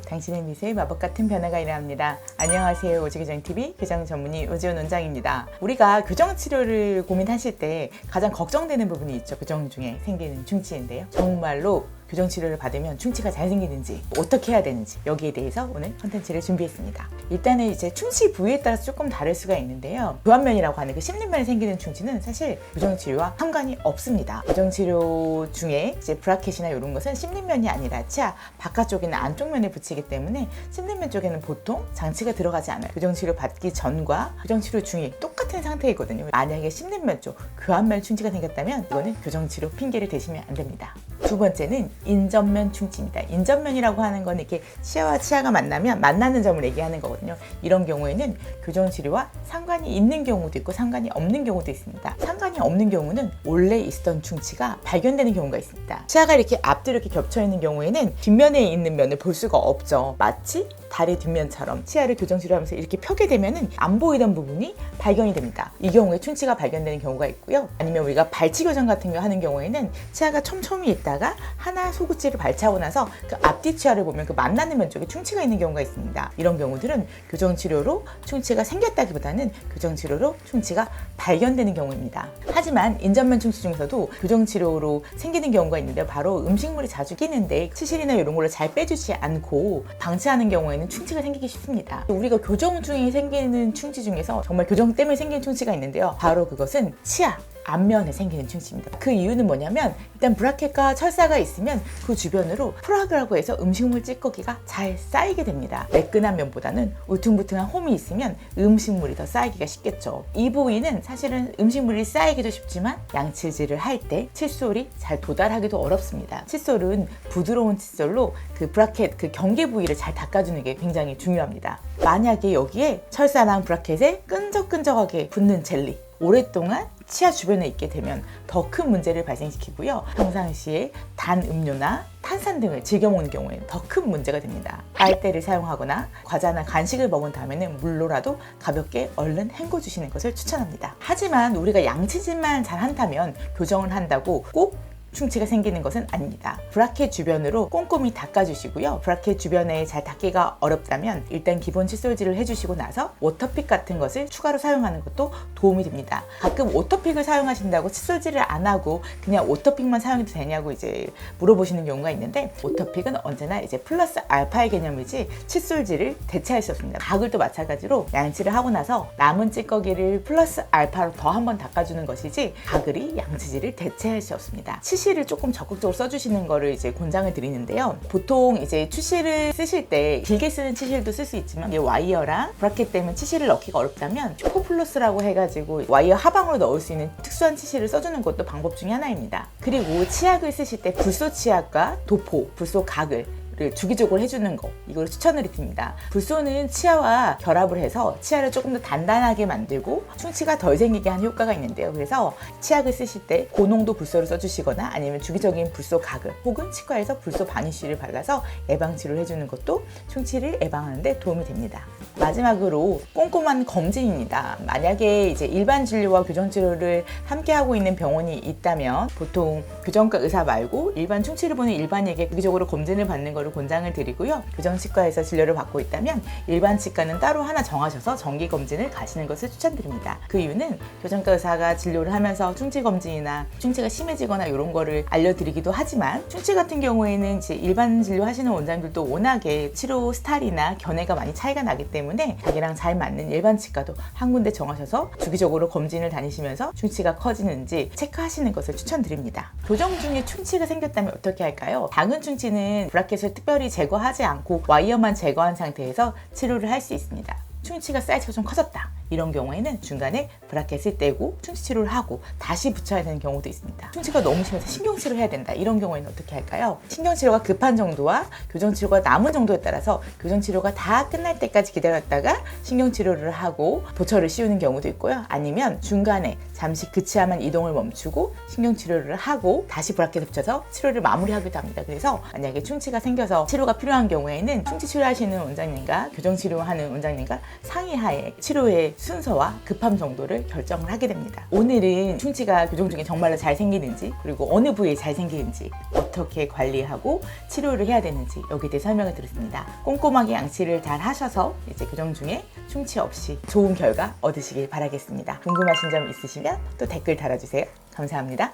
당신의 미소에 마법 같은 변화가 일어납니다. 안녕하세요. 오지교정TV 교정 전문의 오지원 원장입니다. 우리가 교정 치료를 고민하실 때 가장 걱정되는 부분이 있죠. 교정 중에 생기는 충치인데요. 정말로 교정 치료를 받으면 충치가 잘 생기는지 어떻게 해야 되는지 여기에 대해서 오늘 컨텐츠를 준비했습니다. 일단은 이제 충치 부위에 따라서 조금 다를 수가 있는데요. 교환면이라고 하는 그 씹는 면에 생기는 충치는 사실 교정 치료와 상관이 없습니다. 교정 치료 중에 이제 브라켓이나 이런 것은 씹는 면이 아니라 치아 바깥쪽이나 안쪽 면에 붙이기 때문에 씹는 면 쪽에는 보통 장치가 들어가지 않아요. 교정 치료 받기 전과 교정 치료 중에 똑같은 상태이거든요. 만약에 씹는 면 쪽 교환면 충치가 생겼다면 이거는 교정 치료 핑계를 대시면 안 됩니다. 두 번째는 인접면 충치입니다. 인접면이라고 하는 건 이렇게 치아와 치아가 만나면 만나는 점을 얘기하는 거거든요. 이런 경우에는 교정 치료와 상관이 있는 경우도 있고 상관이 없는 경우도 있습니다. 상관이 없는 경우는 원래 있었던 충치가 발견되는 경우가 있습니다. 치아가 이렇게 앞뒤로 이렇게 겹쳐 있는 경우에는 뒷면에 있는 면을 볼 수가 없죠. 마치 다리 뒷면처럼 치아를 교정 치료하면서 이렇게 펴게 되면은 안 보이던 부분이 발견이 됩니다. 이 경우에 충치가 발견되는 경우가 있고요. 아니면 우리가 발치 교정 같은 거 하는 경우에는 치아가 촘촘히 있다가 하나 소구찌를 발치하고 나서 그 앞뒤 치아를 보면 그 만나는 면 쪽에 충치가 있는 경우가 있습니다. 이런 경우들은 교정 치료로 충치가 생겼다기보다는 교정 치료로 충치가 발견되는 경우입니다. 하지만 인접면 충치 중에서도 교정 치료로 생기는 경우가 있는데 바로 음식물이 자주 끼는데 치실이나 이런 걸로 잘 빼주지 않고 방치하는 경우에는 충치가 생기기 쉽습니다. 우리가 교정 중에 생기는 충치 중에서 정말 교정 때문에 생기는 충치가 있는데요. 바로 그것은 치아 앞면에 생기는 충치입니다. 그 이유는 뭐냐면 일단 브라켓과 철사가 있으면 그 주변으로 프라그라고 해서 음식물 찌꺼기가 잘 쌓이게 됩니다. 매끈한 면보다는 울퉁불퉁한 홈이 있으면 음식물이 더 쌓이기가 쉽겠죠. 이 부위는 사실은 음식물이 쌓이기도 쉽지만 양치질을 할 때 칫솔이 잘 도달하기도 어렵습니다. 칫솔은 부드러운 칫솔로 그 브라켓 그 경계 부위를 잘 닦아주는 게 굉장히 중요합니다. 만약에 여기에 철사랑 브라켓에 끈적끈적하게 붙는 젤리 오랫동안 치아 주변에 있게 되면 더 큰 문제를 발생시키고요. 평상시에 단 음료나 탄산 등을 즐겨 먹는 경우에는 더 큰 문제가 됩니다. 빨대를 사용하거나 과자나 간식을 먹은 다음에는 물로라도 가볍게 얼른 헹궈 주시는 것을 추천합니다. 하지만 우리가 양치질만 잘 한다면 교정을 한다고 꼭 충치가 생기는 것은 아닙니다. 브라켓 주변으로 꼼꼼히 닦아주시고요. 브라켓 주변에 잘 닦기가 어렵다면 일단 기본 칫솔질을 해주시고 나서 워터픽 같은 것을 추가로 사용하는 것도 도움이 됩니다. 가끔 워터픽을 사용하신다고 칫솔질을 안 하고 그냥 워터픽만 사용해도 되냐고 이제 물어보시는 경우가 있는데 워터픽은 언제나 이제 플러스 알파의 개념이지 칫솔질을 대체할 수 없습니다. 가글도 마찬가지로 양치를 하고 나서 남은 찌꺼기를 플러스 알파로 더 한번 닦아주는 것이지 가글이 양치질을 대체할 수 없습니다. 치실을 조금 적극적으로 써주시는 거를 이제 권장을 드리는데요. 보통 이제 치실을 쓰실 때 길게 쓰는 치실도 쓸 수 있지만 와이어랑 브라켓 때문에 치실을 넣기가 어렵다면 큐포플러스라고 해가지고 와이어 하방으로 넣을 수 있는 특수한 치실을 써주는 것도 방법 중에 하나입니다. 그리고 치약을 쓰실 때 불소 치약과 도포, 불소 가글 주기적으로 해주는 거 이걸 추천을 드립니다. 불소는 치아와 결합을 해서 치아를 조금 더 단단하게 만들고 충치가 덜 생기게 하는 효과가 있는데요. 그래서 치약을 쓰실 때 고농도 불소를 써주시거나 아니면 주기적인 불소 가글 혹은 치과에서 불소 바니쉬를 발라서 예방치료를 해주는 것도 충치를 예방하는 데 도움이 됩니다. 마지막으로 꼼꼼한 검진입니다. 만약에 이제 일반 진료와 교정 치료를 함께 하고 있는 병원이 있다면 보통 교정과 의사 말고 일반 충치를 보는 일반에게 주기적으로 검진을 받는 것을 권장을 드리고요. 교정치과에서 진료를 받고 있다면 일반 치과는 따로 하나 정하셔서 정기검진을 가시는 것을 추천드립니다. 그 이유는 교정과 의사가 진료를 하면서 충치검진이나 충치가 심해지거나 이런 거를 알려드리기도 하지만 충치 같은 경우에는 이제 일반 진료하시는 원장님들도 워낙에 치료 스타일이나 견해가 많이 차이가 나기 때문에 자기랑 잘 맞는 일반 치과도 한 군데 정하셔서 주기적으로 검진을 다니시면서 충치가 커지는지 체크하시는 것을 추천드립니다. 교정 중에 충치가 생겼다면 어떻게 할까요? 작은 충치는 브라켓을 특별히 제거하지 않고 와이어만 제거한 상태에서 치료를 할 수 있습니다. 충치가 사이즈가 좀 커졌다. 이런 경우에는 중간에 브라켓을 떼고 충치 치료를 하고 다시 붙여야 되는 경우도 있습니다. 충치가 너무 심해서 신경치료를 해야 된다. 이런 경우에는 어떻게 할까요? 신경치료가 급한 정도와 교정치료가 남은 정도에 따라서 교정치료가 다 끝날 때까지 기다렸다가 신경치료를 하고 보철을 씌우는 경우도 있고요. 아니면 중간에 잠시 그 치아만 이동을 멈추고 신경치료를 하고 다시 브라켓을 붙여서 치료를 마무리하기도 합니다. 그래서 만약에 충치가 생겨서 치료가 필요한 경우에는 충치 치료하시는 원장님과 교정치료하는 원장님과 상의하에 치료의 순서와 급함 정도를 결정을 하게 됩니다. 오늘은 충치가 교정 중에 정말로 잘 생기는지 그리고 어느 부위에 잘 생기는지 어떻게 어떻게 관리하고 치료를 해야 되는지 여기에 대해 설명을 드렸습니다. 꼼꼼하게 양치를 잘 하셔서 이제 교정 중에 충치 없이 좋은 결과 얻으시길 바라겠습니다. 궁금하신 점 있으시면 또 댓글 달아주세요. 감사합니다.